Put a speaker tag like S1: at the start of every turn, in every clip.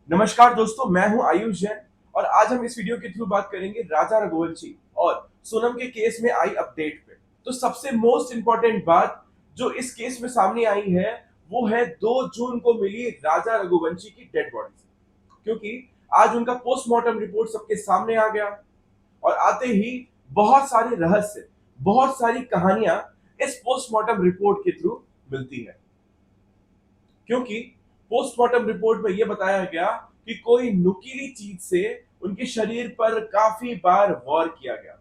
S1: नमस्कार दोस्तों, मैं हूं आयुष जैन और आज हम इस वीडियो के थ्रू बात करेंगे राजा रघुवंशी और सोनम के केस में आई अपडेट पे। तो सबसे मोस्ट इंपॉर्टेंट बात जो इस केस में सामने आई है वो है 2 जून को मिली राजा रघुवंशी की डेड बॉडी, क्योंकि आज उनका पोस्टमार्टम रिपोर्ट सबके सामने आ गया और आते ही बहुत सारे रहस्य, बहुत सारी कहानियां इस पोस्टमार्टम रिपोर्ट के थ्रू मिलती है। क्योंकि पोस्टमार्टम रिपोर्ट में यह बताया गया कि कोई नुकीली चीज से उनके शरीर पर काफी बार वार किया गया।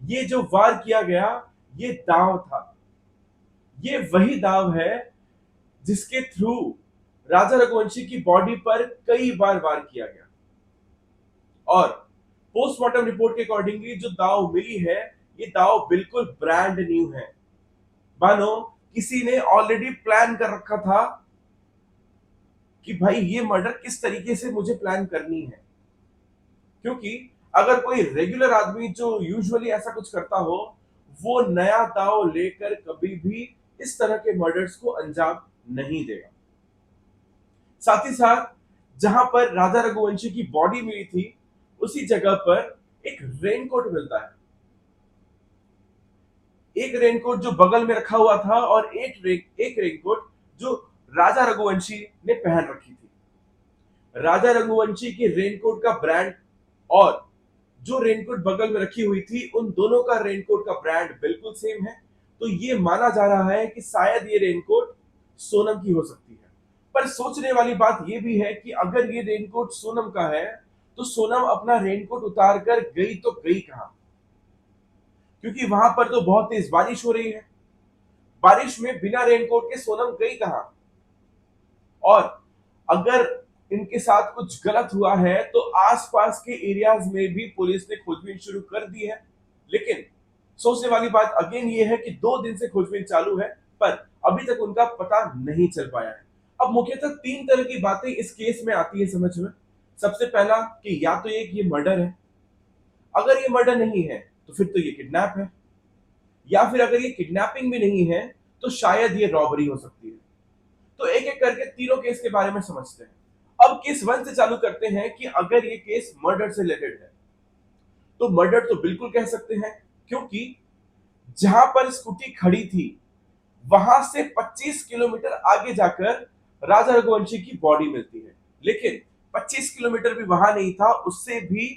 S1: ये जो वार किया गया ये दांव था। ये वही दांव है जिसके थ्रू राजा रघुवंशी की बॉडी पर कई बार वार किया गया। और पोस्टमार्टम रिपोर्ट के अकॉर्डिंगली जो दांव मिली है ये दांव बिल्कुल ब्रांड न्यू है, मानो किसी ने ऑलरेडी प्लान कर रखा था कि भाई ये मर्डर किस तरीके से मुझे प्लान करनी है। क्योंकि अगर कोई रेगुलर आदमी जो यूजुअली ऐसा कुछ करता हो वो नया दांव लेकर कभी भी इस तरह के मर्डर्स को अंजाम नहीं देगा। साथ ही साथ जहां पर राजा रघुवंशी की बॉडी मिली थी उसी जगह पर एक रेनकोट मिलता है। एक रेनकोट जो बगल में रखा हुआ था और एक रेनकोट जो राजा रघुवंशी ने पहन रखी थी। राजा रघुवंशी के रेनकोट का ब्रांड और जो रेनकोट बगल में रखी हुई थी उन दोनों का रेनकोट का ब्रांड बिल्कुल सेम है। तो ये माना जा रहा है कि शायद ये रेनकोट सोनम की हो सकती है। पर सोचने वाली बात ये भी है कि अगर ये रेनकोट सोनम का है तो सोनम अपना रेनकोट उतार कर गई तो गई कहां? क्योंकि वहां पर तो बहुत तेज बारिश हो रही है। बारिश में बिना रेनकोट के सोनम गई कहां? और अगर इनके साथ कुछ गलत हुआ है तो आसपास के एरियाज में भी पुलिस ने खोजबीन शुरू कर दी है। लेकिन सोचने वाली बात अगेन ये है कि 2 दिन से खोजबीन चालू है पर अभी तक उनका पता नहीं चल पाया है। अब मुख्यतः 3 तरह की बातें इस केस में आती है समझ में। सबसे पहला कि या तो ये मर्डर है, अगर ये मर्डर नहीं है तो फिर तो ये किडनैप है, या फिर अगर ये किडनैपिंग भी नहीं है तो शायद ये रॉबरी हो सकती है। तो एक एक करके तीनों केस के बारे में समझते हैं। अब केस 1 से चालू करते हैं कि अगर ये केस मर्डर से रिलेटेड है तो मर्डर तो बिल्कुल कह सकते हैं, क्योंकि जहां पर स्कूटी खड़ी थी वहां से 25 किलोमीटर आगे जाकर राजा रघुवंशी की बॉडी मिलती है। लेकिन 25 किलोमीटर भी वहां नहीं था, उससे भी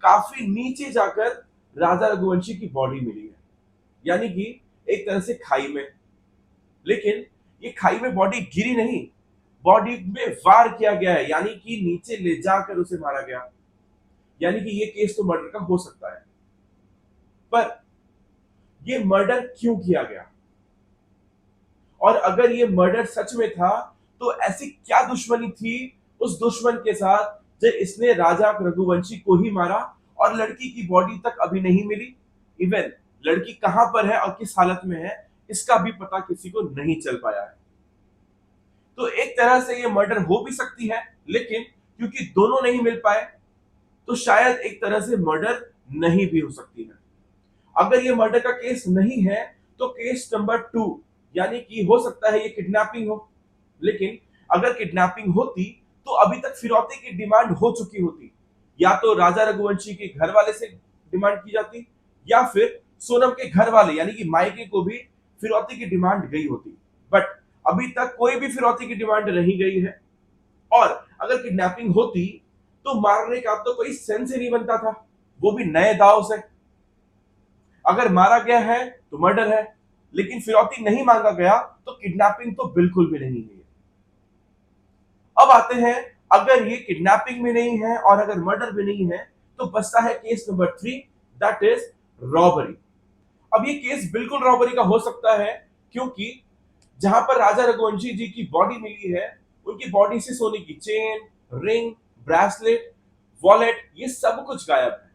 S1: काफी नीचे जाकर राजा रघुवंशी की बॉडी मिली है, यानी कि एक तरह से खाई में। लेकिन ये खाई में बॉडी गिरी नहीं, बॉडी में वार किया गया है, यानी कि नीचे ले जाकर उसे मारा गया। यानी कि ये केस तो मर्डर का हो सकता है। पर ये मर्डर क्यों किया गया? और अगर ये मर्डर सच में था तो ऐसी क्या दुश्मनी थी उस दुश्मन के साथ जो इसने राजा रघुवंशी को ही मारा और लड़की की बॉडी तक अभी नहीं मिली। इवन लड़की कहां पर है और किस हालत में है इसका भी पता किसी को नहीं चल पाया है। तो एक तरह से ये मर्डर हो भी सकती है, लेकिन क्योंकि दोनों नहीं मिल पाए तो शायद एक तरह से मर्डर नहीं भी हो सकती है। अगर ये मर्डर का केस नहीं है तो केस नंबर 2 यानी कि हो सकता है ये किडनैपिंग हो। लेकिन अगर किडनैपिंग होती तो अभी तक फिरौती की डिमांड हो चुकी होती। या तो राजा रघुवंशी के घर वाले से डिमांड की जाती या फिर सोनम के घर वाले यानी कि मायके को भी फिरौती की डिमांड गई होती। बट अभी तक कोई भी फिरौती की डिमांड नहीं गई है। और अगर किडनैपिंग होती तो मारने का तो कोई सेंस ही नहीं बनता था, वो भी नए दाव से। अगर मारा गया है तो मर्डर है, लेकिन फिरौती नहीं मांगा गया तो किडनैपिंग तो बिल्कुल भी नहीं है। अब आते हैं, अगर ये किडनैपिंग भी नहीं है और अगर मर्डर भी नहीं है तो बचता है case number 3, that is robbery. अब ये केस बिल्कुल रॉबरी का हो सकता है, क्योंकि जहां पर राजा रघुवंशी जी की बॉडी मिली है उनकी बॉडी से सोने की चेन, रिंग, ब्रेसलेट, वॉलेट ये सब कुछ गायब है।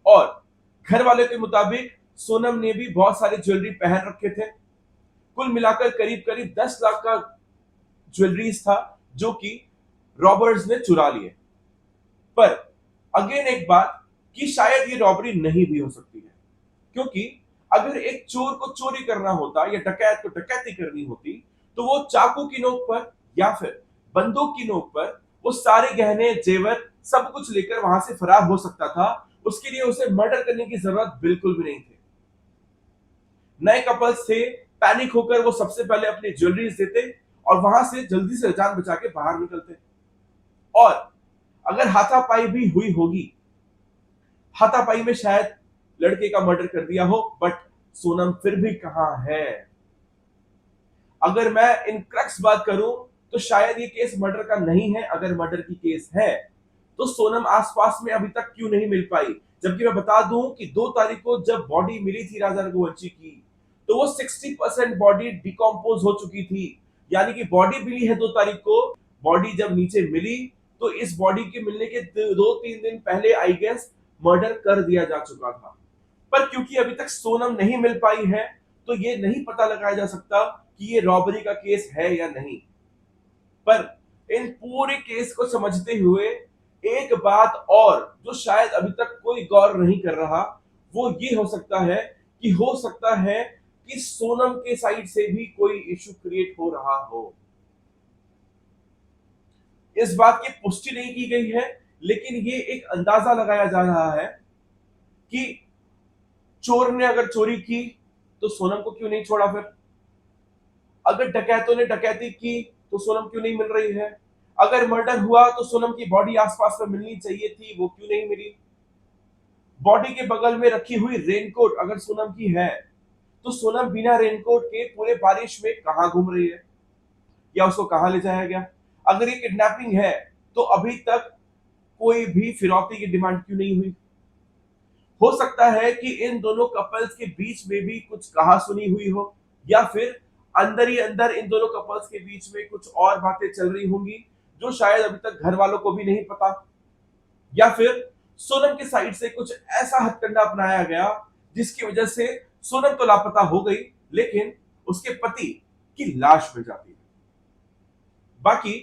S1: और घर वाले के मुताबिक सोनम ने भी बहुत सारे ज्वेलरी पहन रखे थे। कुल मिलाकर करीब करीब 10 लाख का ज्वेलरीज था जो कि रॉबर्स ने चुरा लिए। पर अगेन एक बात कि शायद ये रॉबरी नहीं भी हो सकती है, क्योंकि अगर एक चोर को चोरी करना होता या डकैत को डकैती करनी होती तो वो चाकू की नोक पर या फिर बंदूक की नोक पर वो सारे गहने जेवर सब कुछ लेकर वहां से फरार हो सकता था। उसके लिए उसे मर्डर करने की जरूरत बिल्कुल भी नहीं थी। नए कपल्स थे, पैनिक होकर वो सबसे पहले अपनी ज्वेलरीज देते और वहां से जल्दी से जान बचा के बाहर निकलते। और अगर हाथापाई भी हुई होगी, हाथापाई में शायद लड़के का मर्डर कर दिया हो, बट सोनम फिर भी कहां है। अगर मैं इन क्रक्स बात करूं तो शायद ये केस मर्डर का नहीं है। अगर मर्डर की केस है तो सोनम आसपास में अभी तक क्यों नहीं मिल पाई। जबकि मैं बता दूं कि 2 तारीख को जब बॉडी मिली थी राजा रघुवंशी की, तो वो 60% बॉडी डिकम्पोज हो चुकी थी। यानी कि बॉडी मिली है 2 तारीख को, बॉडी जब नीचे मिली तो इस बॉडी के मिलने के 2-3 दिन पहले आई गेस मर्डर कर दिया जा चुका था। पर क्योंकि अभी तक सोनम नहीं मिल पाई है, तो ये नहीं पता लगाया जा सकता कि ये रॉबरी का केस है या नहीं। पर इन पूरे केस को समझते हुए एक बात और जो शायद अभी तक कोई गौर नहीं कर रहा, वो ये हो सकता है कि हो सकता है कि सोनम के साइड से भी कोई इशू क्रिएट हो रहा हो। इस बात की पुष्टि नहीं की गई है, लेकिन ये एक अंदाजा लगाया जा रहा है कि चोर ने अगर चोरी की तो सोनम को क्यों नहीं छोड़ा। फिर अगर डकैतों ने डकैती की तो सोनम क्यों नहीं मिल रही है। अगर मर्डर हुआ तो सोनम की बॉडी आसपास में मिलनी चाहिए थी, वो क्यों नहीं मिली। बॉडी के बगल में रखी हुई रेनकोट अगर सोनम की है, तो सोनम बिना रेनकोट के पूरे बारिश में कहां घूम रही है, या उसको कहां ले जाया गया। अगर ये किडनैपिंग है तो अभी तक कोई भी फिरौती की डिमांड क्यों नहीं हुई। हो सकता है कि इन दोनों कपल्स के बीच में भी कुछ कहा सुनी हुई हो, या फिर अंदर ही अंदर इन दोनों कपल्स के बीच में कुछ और बातें चल रही होंगी जो शायद अभी तक घर वालों को भी नहीं पता। या फिर सोनम की साइड से कुछ ऐसा हथकंडा अपनाया गया जिसकी वजह से सोनम तो लापता हो गई, लेकिन उसके पति की लाश मिल जाती है। बाकी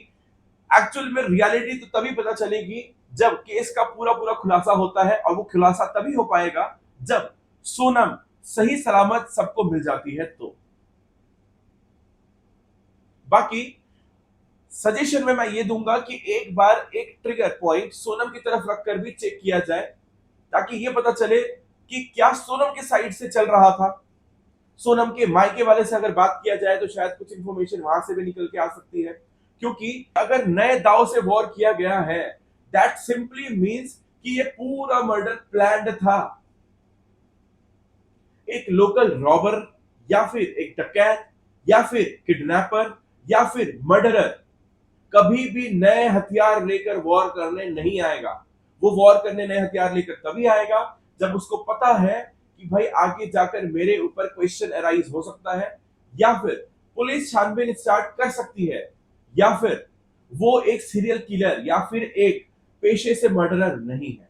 S1: एक्चुअल में रियलिटी तो तभी पता चलेगी जब केस का पूरा पूरा खुलासा होता है, और वो खुलासा तभी हो पाएगा जब सोनम सही सलामत सबको मिल जाती है। तो बाकी सजेशन में मैं ये दूंगा कि एक बार एक ट्रिगर पॉइंट सोनम की तरफ रखकर भी चेक किया जाए, ताकि ये पता चले कि क्या सोनम के साइड से चल रहा था। सोनम के मायके वाले से अगर बात किया जाए तो शायद कुछ इंफॉर्मेशन वहां से भी निकल के आ सकती है। क्योंकि अगर नए दाव से वॉर किया गया है, दैट सिंपली मीन्स कि ये पूरा मर्डर प्लान्ड था। एक लोकल रॉबर, या फिर एक डकैत, या फिर किडनैपर, या फिर मर्डरर कभी भी नए हथियार लेकर वॉर करने नहीं आएगा। वो वॉर करने नए हथियार लेकर तभी आएगा जब उसको पता है कि भाई आगे जाकर मेरे ऊपर क्वेश्चन अराइज हो सकता है, या फिर पुलिस छानबीन स्टार्ट कर सकती है, या फिर वो एक सीरियल किलर या फिर एक पेशे से मर्डरर नहीं है।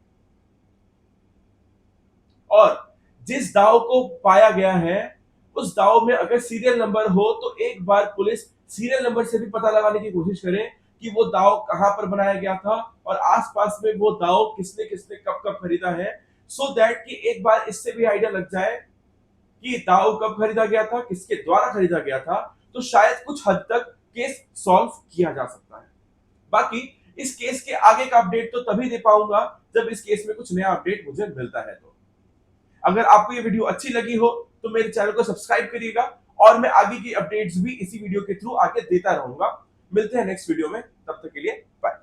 S1: और जिस दाव को पाया गया है, उस दाव में अगर सीरियल नंबर हो तो एक बार पुलिस सीरियल नंबर से भी पता लगाने की कोशिश करे कि वो दाव कहां पर बनाया गया था और आसपास में वो दाव किसने किसने कब कब खरीदा है, सो दैट कि एक बार इससे भी आइडिया लग जाए कि दाव कब खरीदा गया था, किसके द्वारा खरीदा गया था, तो शायद कुछ हद तक केस सॉल्व किया जा सकता है। बाकी इस केस के आगे का अपडेट तो तभी दे पाऊंगा जब इस केस में कुछ नया अपडेट मुझे मिलता है। तो अगर आपको ये वीडियो अच्छी लगी हो तो मेरे चैनल को सब्सक्राइब करिएगा, और मैं आगे की अपडेट्स भी इसी वीडियो के थ्रू आगे देता रहूंगा। मिलते हैं नेक्स्ट वीडियो में, तब तक के लिए बाय।